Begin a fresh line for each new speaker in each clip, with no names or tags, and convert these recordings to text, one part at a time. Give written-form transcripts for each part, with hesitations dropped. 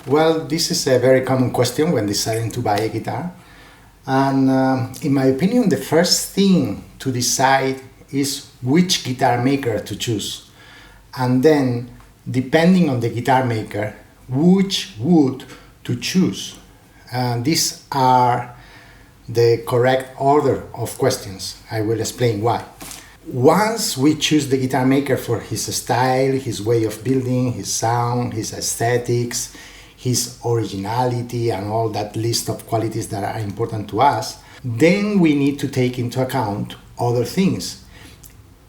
Well, this is a very common question when deciding to buy a guitar. And in my opinion, the first thing to decide is which guitar maker to choose. And then, depending on the guitar maker, which wood to choose. And these are the correct order of questions. I will explain why. Once we choose the guitar maker for his style, his way of building, his sound, his aesthetics, his originality, and all that list of qualities that are important to us, then we need to take into account other things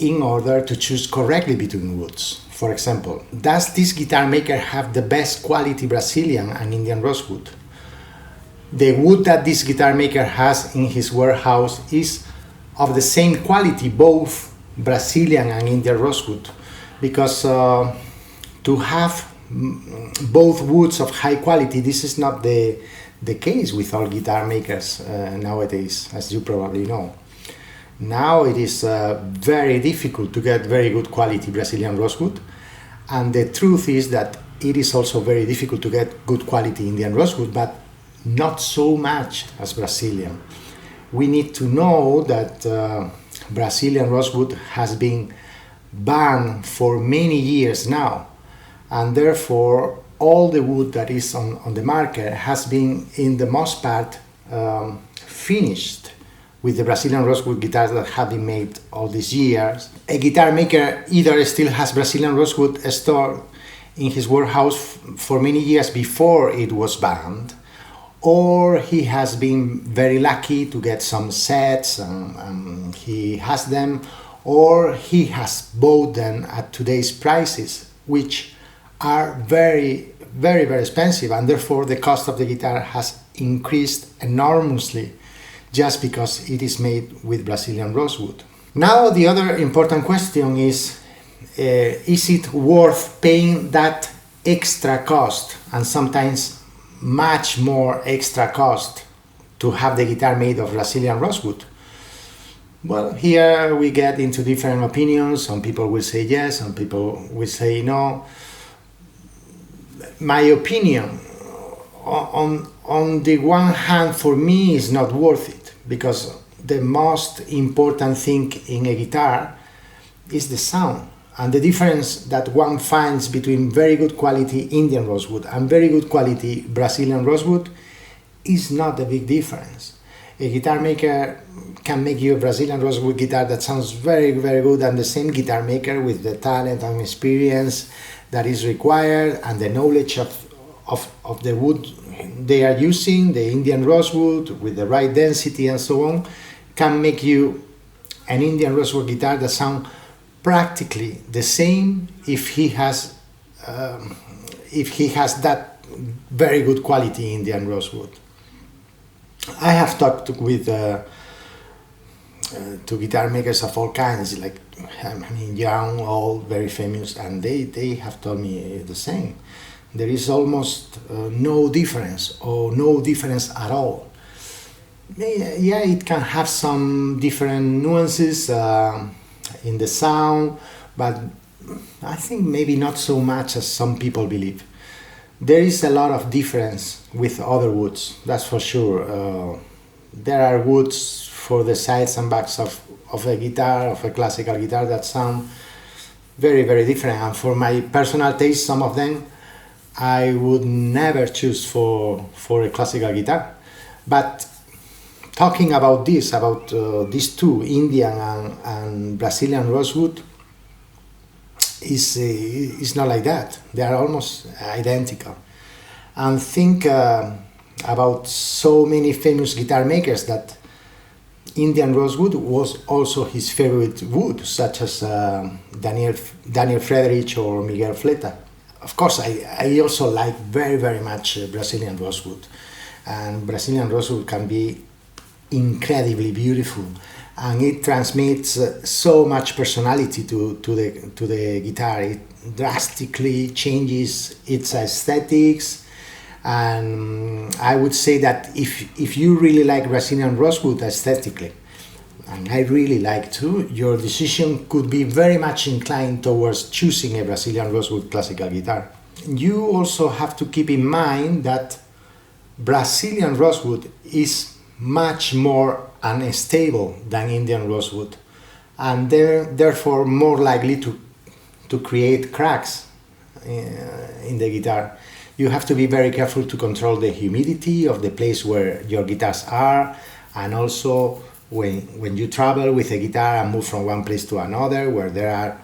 in order to choose correctly between woods. For example, does this guitar maker have the best quality Brazilian and Indian rosewood? The wood that this guitar maker has in his warehouse is of the same quality, both Brazilian and Indian rosewood, because to have both woods of high quality, this is not the case with all guitar makers nowadays, as you probably know. Now it is very difficult to get very good quality Brazilian rosewood, and the truth is that it is also very difficult to get good quality Indian rosewood, but not so much as Brazilian. We need to know that Brazilian rosewood has been banned for many years now, and therefore all the wood that is on the market has been, in the most part, finished with the Brazilian rosewood guitars that have been made all these years. A guitar maker either still has Brazilian rosewood stored in his warehouse for many years before it was banned, or he has been very lucky to get some sets and he has them, or he has bought them at today's prices, which are very, very, very expensive, and therefore the cost of the guitar has increased enormously just because it is made with Brazilian rosewood. Now the other important question is it worth paying that extra cost, and sometimes much more extra cost, to have the guitar made of Brazilian rosewood? Well, here we get into different opinions. Some people will say yes, some people will say no. My opinion, on the one hand, for me, is not worth it, because the most important thing in a guitar is the sound. And the difference that one finds between very good quality Indian rosewood and very good quality Brazilian rosewood is not a big difference. A guitar maker can make you a Brazilian rosewood guitar that sounds very, very good, and the same guitar maker, with the talent and experience that is required and the knowledge of the wood they are using, the Indian rosewood with the right density and so on, can make you an Indian rosewood guitar that sounds practically the same if he has that very good quality Indian rosewood. I have talked with to guitar makers of all kinds, like young, old, very famous, and they have told me the same. There is almost no difference, or no difference at all. Yeah, it can have some different nuances in the sound, but I think maybe not so much as some people believe. There is a lot of difference with other woods, that's for sure. There are woods for the sides and backs of a guitar, of a classical guitar, that sound very, very different. And for my personal taste, some of them I would never choose for a classical guitar. But talking about these two, Indian and Brazilian rosewood, is not like that. They are almost identical. And think about so many famous guitar makers that Indian rosewood was also his favorite wood, such as Daniel Friedrich or Miguel Fleta. Of course, I also like very, very much Brazilian rosewood, and Brazilian rosewood can be incredibly beautiful, and it transmits so much personality to the guitar. It drastically changes its aesthetics, and I would say that if you really like Brazilian rosewood aesthetically, and I really like to, your decision could be very much inclined towards choosing a Brazilian rosewood classical guitar. you also have to keep in mind that Brazilian rosewood is much more unstable than Indian rosewood, and they're therefore more likely to create cracks in the guitar. You have to be very careful to control the humidity of the place where your guitars are, and also when you travel with a guitar and move from one place to another where there are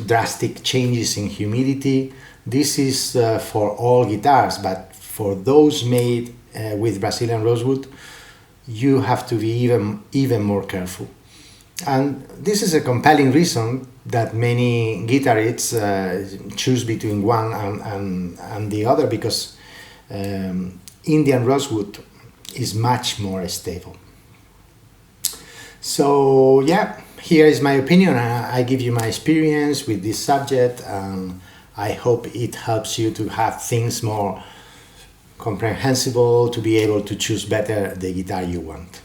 drastic changes in humidity. This is for all guitars, but for those made with Brazilian rosewood, you have to be even more careful. And this is a compelling reason that many guitarists choose between one and the other, because Indian rosewood is much more stable. So yeah, here is my opinion. I give you my experience with this subject, and I hope it helps you to have things more comprehensible, to be able to choose better the guitar you want.